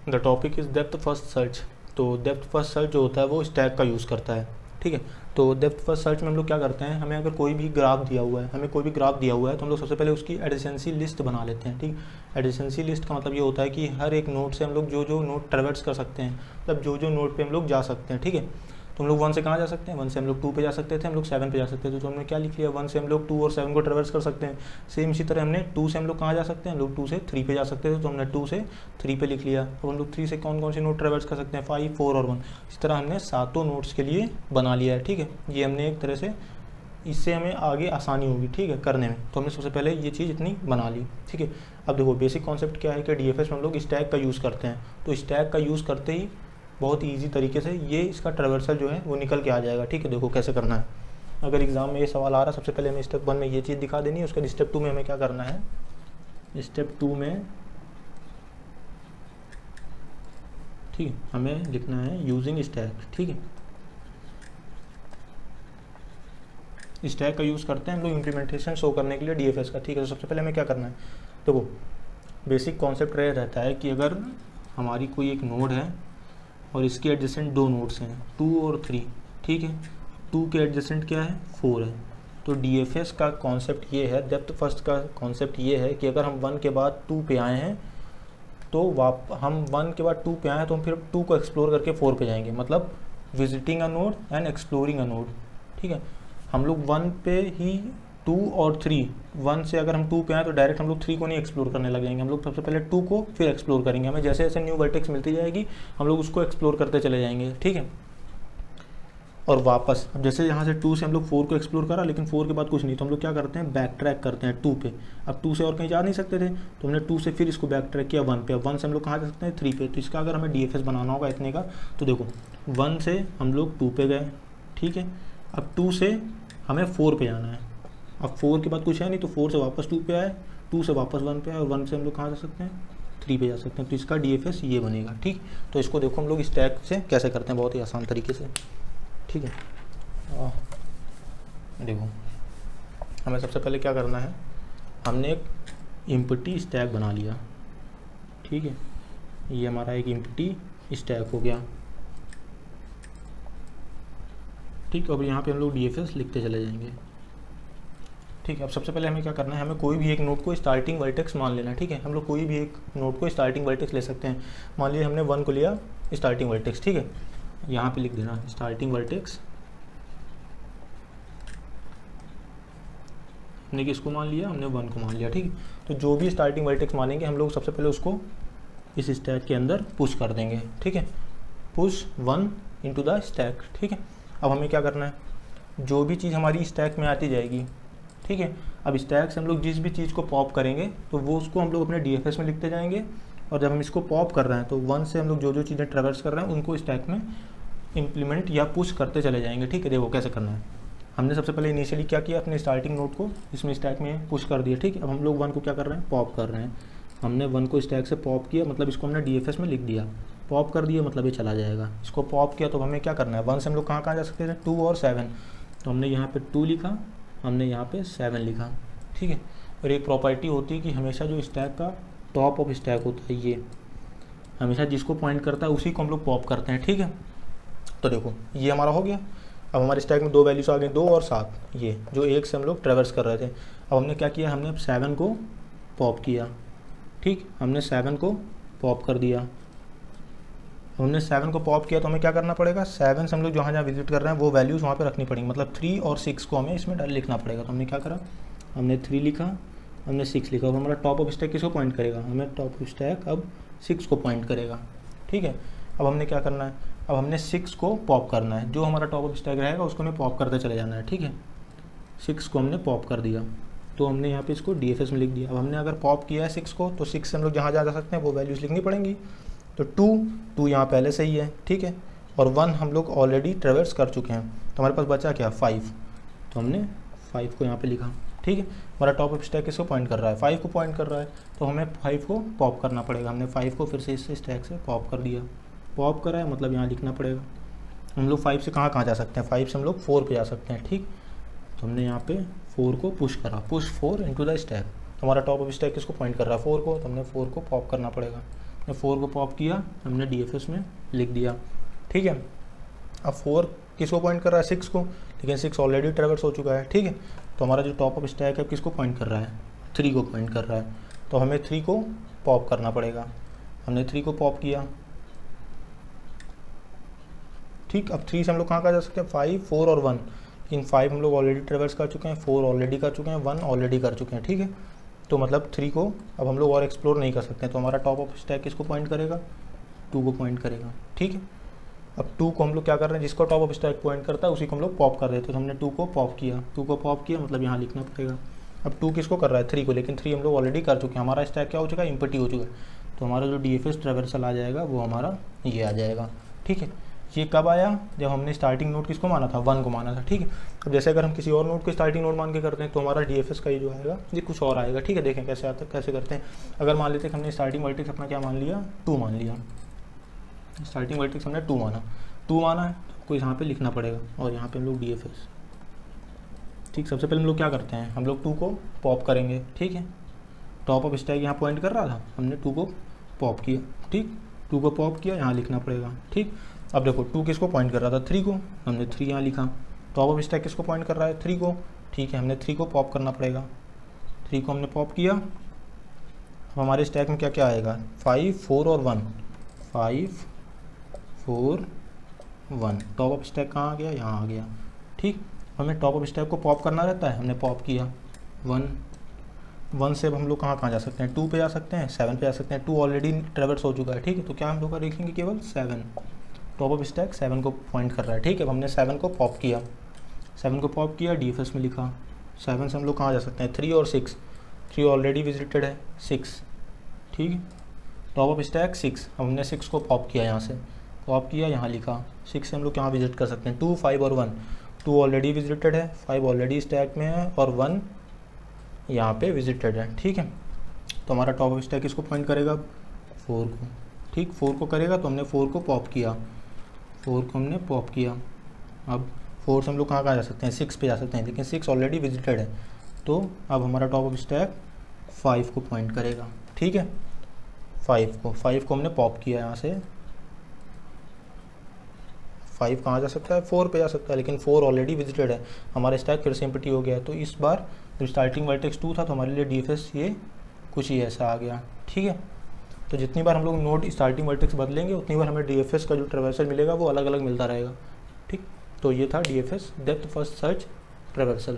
The topic is depth first search. तो depth first search जो होता है वो स्टैक का यूज़ करता है, ठीक है। तो डेप्थ फर्स्ट सर्च में हम लोग क्या करते हैं, हमें अगर कोई भी ग्राफ दिया हुआ है, तो हम लोग सबसे पहले उसकी एडजेसेंसी लिस्ट बना लेते हैं, ठीक। एडजेसेंसी लिस्ट का मतलब ये होता है कि हर एक नोड से हम लोग जो जो नोड ट्रेवर्स कर सकते हैं, मतलब जो जो नोड पे हम लोग जा सकते हैं, ठीक है। तो हम लोग 1 से कहाँ जा सकते हैं, 1 से हम लोग 2 पे जा सकते थे, हम लोग 7 पे जा सकते थे। तो हमने क्या लिख लिया, 1 से हम लोग 2 और 7 को ट्रेवर्स कर सकते हैं। सेम इसी तरह हमने 2 से हम लोग कहाँ जा सकते हैं, हम लोग 2 से 3 पे जा सकते थे, तो हमने 2 से 3 पे लिख लिया। अब हम लोग 3 से कौन कौन से नोड ट्रेवर्स कर सकते हैं, 5, 4 और 1। इस तरह हमने सातों नोड्स के लिए बना लिया है, ठीक है। ये हमने एक तरह से, इससे हमें आगे आसानी होगी, ठीक है, करने में। तो हमने सबसे पहले ये चीज़ इतनी बना ली, ठीक है। अब देखो बेसिक कॉन्सेप्ट क्या है कि डीएफएस में हम लोग स्टैक का यूज़ करते हैं। तो स्टैक का यूज़ करते ही बहुत ही ईजी तरीके से ये इसका ट्रेवर्सल जो है वो निकल के आ जाएगा, ठीक है। देखो कैसे करना है। अगर एग्जाम में ये सवाल आ रहा है, सबसे पहले हमें स्टेप 1 में ये चीज़ दिखा देनी है, उसके बाद स्टेप 2 में हमें क्या करना है, स्टेप 2 में, ठीक है, हमें लिखना है यूजिंग स्टैक, ठीक है। स्टैक का यूज़ करते हैं हम लोग इम्प्लीमेंटेशन शो करने के लिए डीएफएस का, ठीक है। तो सबसे पहले हमें क्या करना है, देखो बेसिक कॉन्सेप्ट रह रहता है कि अगर हमारी कोई एक नोड है और इसके एडजेसेंट 2 नोड्स हैं 2 और 3, ठीक है। 2 के एडजेसेंट क्या है, 4 है। तो डीएफएस का कॉन्सेप्ट ये है, डेप्थ फर्स्ट का कॉन्सेप्ट ये है कि अगर हम 1 के बाद 2 पे आए हैं तो हम 1 के बाद 2 पे आए हैं तो हम फिर 2 को एक्सप्लोर करके 4 पे जाएंगे, मतलब visiting a node and exploring a node, ठीक है। हम लोग 1 पे ही 2 और 3, 1 से अगर हम 2 पे आए तो डायरेक्ट हम लोग 3 को नहीं एक्सप्लोर करने लग जाएंगे, हम लोग सबसे पहले 2 को फिर एक्सप्लोर करेंगे। हमें जैसे जैसे न्यू वर्टेक्स मिलती जाएगी हम लोग उसको एक्सप्लोर करते चले जाएंगे, ठीक है। और वापस अब जैसे यहाँ से 2 से हम लोग 4 को एक्सप्लोर करा, लेकिन 4 के बाद कुछ नहीं, तो हम लोग क्या करते हैं, बैक ट्रैक करते हैं 2 पे। अब 2 से और कहीं जा नहीं सकते थे तो हमने 2 से फिर इसको बैक ट्रैक किया 1 पे। अब 1 से हम लोग कहाँ जा सकते हैं, 3 पे। तो इसका अगर हमें डीएफएस बनाना होगा इतने का, तो देखो 1 से हम लोग 2 पे गए, ठीक है। अब 2 से हमें 4 पे जाना है। अब 4 के बाद कुछ है नहीं तो 4 से वापस 2 पे आए, 2 से वापस 1 पे आए, और 1 से हम लोग कहाँ जा सकते हैं, 3 पे जा सकते हैं। तो इसका डीएफएस ये बनेगा, ठीक। तो इसको देखो हम लोग स्टैक से कैसे करते हैं, बहुत ही आसान तरीके से, ठीक है। देखो हमें सबसे पहले क्या करना है, हमने एक एम्प्टी स्टैक बना लिया, ठीक है। ये हमारा एक एम्प्टी स्टैक हो गया, ठीक। अब यहाँ पे हम लोग डीएफएस लिखते चले जाएंगे, ठीक है। अब सबसे पहले हमें क्या करना है, हमें कोई भी एक नोड को स्टार्टिंग वर्टेक्स मान लेना है, ठीक है। हम लोग कोई भी एक नोड को स्टार्टिंग वर्टेक्स ले सकते हैं। मान लीजिए हमने 1 को लिया स्टार्टिंग वर्टेक्स, ठीक है। यहाँ पे लिख देना स्टार्टिंग वर्टेक्स, हमने किसको मान लिया, हमने 1 को मान लिया, ठीक। तो जो भी स्टार्टिंग वर्टेक्स मानेंगे हम लोग सबसे पहले उसको इस स्टैक के अंदर पुश कर देंगे, ठीक है। पुश 1 इनटू द स्टैक, ठीक है। अब हमें क्या करना है, जो भी चीज़ हमारी स्टैक में आती जाएगी, ठीक है। अब स्टैक से हम लोग जिस भी चीज़ को पॉप करेंगे तो वो उसको हम लोग अपने डीएफएस में लिखते जाएंगे, और जब हम इसको पॉप कर रहे हैं तो 1 से हम लोग जो जो चीज़ें ट्रेवर्स कर रहे हैं उनको स्टैक में इम्प्लीमेंट या पुश करते चले जाएंगे, ठीक है। देखो कैसे करना है, हमने सबसे पहले इनिशियली क्या किया, अपने स्टार्टिंग नोड को इसमें स्टैक में पुश कर दिया, ठीक है। अब हम लोग 1 को क्या कर रहे हैं, पॉप कर रहे हैं। हमने 1 को स्टैक से पॉप किया, मतलब इसको हमने डीएफएस में लिख दिया। पॉप कर दिया मतलब ये चला जाएगा। इसको पॉप किया तो हमें क्या करना है, 1 से हम लोग कहाँ कहाँ जा सकते थे, 2 और 7। तो हमने यहाँ पे 2 लिखा, हमने यहाँ पे 7 लिखा, ठीक है। और एक प्रॉपर्टी होती है कि हमेशा जो स्टैक का टॉप ऑफ स्टैक होता है ये हमेशा जिसको पॉइंट करता है उसी को हम लोग पॉप करते हैं, ठीक है। तो देखो ये हमारा हो गया। अब हमारे स्टैक में 2 वैल्यूज आ गई, 2 और 7, ये जो 1 से हम लोग ट्रेवर्स कर रहे थे। अब हमने क्या किया, हमने अब 7 को पॉप किया, ठीक। हमने 7 को पॉप कर दिया। हमने 7 को पॉप किया तो हमें क्या करना पड़ेगा, 7 से हम लोग जहाँ जहाँ विजिट कर रहे हैं वो वैल्यूज़ वहाँ पे रखनी पड़ेंगी, मतलब 3 और 6 को हमें इसमें लिखना पड़ेगा। तो हमने क्या करा, हमने 3 लिखा, हमने 6 लिखा। अब हमारा टॉप ऑफ स्टैक किसको पॉइंट करेगा, हमें टॉप ऑफ स्टैक अब 6 को पॉइंट करेगा, ठीक है। अब हमने क्या करना है, अब हमने 6 को पॉप करना है, जो हमारा टॉप ऑफ स्टैक रहेगा उसको हमें पॉप करते चले जाना है, ठीक है। 6 को हमने पॉप कर दिया तो हमने यहाँ पे इसको डीएफएस में लिख दिया। अब हमने अगर पॉप किया है 6 को तो 6 से हम लोग जहाँ जा सकते हैं वो वैल्यूज़ लिखनी पड़ेंगी। तो 2 यहाँ पहले से ही है, ठीक है। और 1 हम लोग ऑलरेडी ट्रेवर्स कर चुके हैं, तो हमारे पास बचा क्या, 5। तो हमने 5 को यहाँ पे लिखा, ठीक है। हमारा टॉप ऑफ स्टैक किसको पॉइंट कर रहा है, 5 को पॉइंट कर रहा है, तो हमें 5 को पॉप करना पड़ेगा। हमने 5 को फिर से इस स्टैक से पॉप कर दिया। पॉप करा है मतलब यहाँ लिखना पड़ेगा। हम लोग 5 से कहाँ कहाँ जा सकते हैं, 5 से हम लोग 4 पे जा सकते हैं, ठीक। तो हमने यहाँ पे 4 को पुश करा, पुश 4 इनटू द स्टैक। हमारा टॉप ऑफ स्टैक किसको पॉइंट कर रहा है, 4 को, तो हमने 4 को पॉप करना पड़ेगा। 4 को पॉप किया, हमने DFS में लिख दिया, ठीक है। अब 4 किसको पॉइंट कर रहा है, 6 को, लेकिन 6 ऑलरेडी ट्रेवर्स हो चुका है, ठीक है। तो हमारा जो टॉप ऑफ स्टैक है किसको पॉइंट कर रहा है, 3 को पॉइंट कर रहा है, तो हमें 3 को पॉप करना पड़ेगा। हमने 3 को पॉप किया, ठीक। अब 3 से हम लोग कहाँ जा सकते हैं, 5, 4 और 1, लेकिन 5 हम लोग ऑलरेडी ट्रेवर्स कर चुके हैं, 4 ऑलरेडी कर चुके हैं, 1 ऑलरेडी कर चुके हैं, ठीक है। तो मतलब 3 को अब हम लोग और एक्सप्लोर नहीं कर सकते हैं, तो हमारा टॉप ऑफ स्टैक किसको पॉइंट करेगा, 2 को पॉइंट करेगा, ठीक है। अब 2 को हम लोग क्या कर रहे हैं, जिसको टॉप ऑफ स्टैक पॉइंट करता है उसी को हम लोग पॉप कर रहे थे, तो हमने 2 को पॉप किया, 2 को पॉप किया मतलब यहाँ लिखना पड़ेगा। अब 2 किसको कर रहा है, 3 को, लेकिन 3 हम लोग ऑलरेडी कर चुके हैं, हमारा स्टैक क्या हो चुका है, इम्पटी हो चुका है। तो हमारा जो DFS ट्रेवर्सल आ जाएगा वो हमारा ये आ जाएगा, ठीक है। ये कब आया, जब हमने स्टार्टिंग नोड किसको माना था, 1 को माना था, ठीक है। अब जैसे अगर हम किसी और नोड को स्टार्टिंग नोड मान के करते हैं तो हमारा DFS का ये जो आएगा ये कुछ और आएगा, ठीक है। देखें कैसे आता है, कैसे करते हैं। अगर मान लेते हैं कि हमने स्टार्टिंग वर्टेक्स अपना क्या मान लिया, 2 मान लिया, स्टार्टिंग वर्टेक्स हमने 2 माना है, तो यहाँ पे लिखना पड़ेगा, और यहाँ पे हम लोग DFS, ठीक। सबसे पहले हम लोग क्या करते हैं, हम लोग 2 को पॉप करेंगे, ठीक है। टॉप ऑफ स्टैक यहाँ पॉइंट कर रहा था, हमने 2 को पॉप किया, ठीक। 2 को पॉप किया, यहाँ लिखना पड़ेगा, ठीक। अब देखो 2 किसको पॉइंट कर रहा था, 3 को, हमने 3 यहाँ लिखा। टॉप ऑफ स्टैक किसको पॉइंट कर रहा है, 3 को, ठीक है। हमने 3 को पॉप करना पड़ेगा, 3 को हमने पॉप किया। अब हमारे स्टैक में क्या क्या आएगा, 5, 4 और 1, 5, 4, 1। टॉप ऑफ स्टैक कहाँ आ गया, यहाँ आ गया, ठीक। हमें टॉप ऑफ स्टैक को पॉप करना रहता है, हमने पॉप किया 1 से अब हम लोग कहाँ जा सकते हैं, 2 पे जा सकते हैं, 7 पे जा सकते हैं। 2 ऑलरेडी ट्रेवर्स हो चुका है, ठीक है। तो क्या हम लोग का देखेंगे, केवल 7, टॉप ऑफ स्टैक 7 को पॉइंट कर रहा है, ठीक है। अब हमने 7 को पॉप किया, 7 को पॉप किया, DFS में लिखा। 7 से हम लोग कहाँ जा सकते हैं, 3 और 6, 3 ऑलरेडी विजिटेड है, 6, ठीक है। टॉप ऑफ स्टैक 6, हमने 6 को पॉप किया, यहाँ से पॉप किया, यहाँ लिखा। 6 से हम लोग कहाँ विजिट कर सकते हैं, 2, 5 और 1, 2 ऑलरेडी विजिटेड है, 5 ऑलरेडी स्टैक में है, और 1 यहाँ पे विजिटेड है, ठीक है। तो हमारा टॉप ऑफ स्टैक किसको पॉइंट करेगा, 4 को, ठीक। 4 को करेगा, तो हमने 4 को पॉप किया, 4 को हमने पॉप किया। अब 4 से हम लोग कहाँ जा सकते हैं, 6 पे जा सकते हैं, लेकिन 6 ऑलरेडी विजिटेड है, तो अब हमारा टॉप ऑफ स्टैक 5 को पॉइंट करेगा, ठीक है। 5 को हमने पॉप किया, यहाँ से 5 कहाँ जा सकता है, 4 पे जा सकता है, लेकिन 4 ऑलरेडी विजिटेड है, हमारा स्टैक फिर से एम्प्टी हो गया है। तो इस बार जो स्टार्टिंग वर्टेक्स 2 था, तो हमारे लिए DFS ये कुछ ही ऐसा आ गया, ठीक है। तो जितनी बार हम लोग नोड स्टार्टिंग वर्टेक्स बदलेंगे उतनी बार हमें DFS का जो ट्रेवर्सल मिलेगा वो अलग अलग मिलता रहेगा, ठीक। तो ये था DFS depth first search traversal.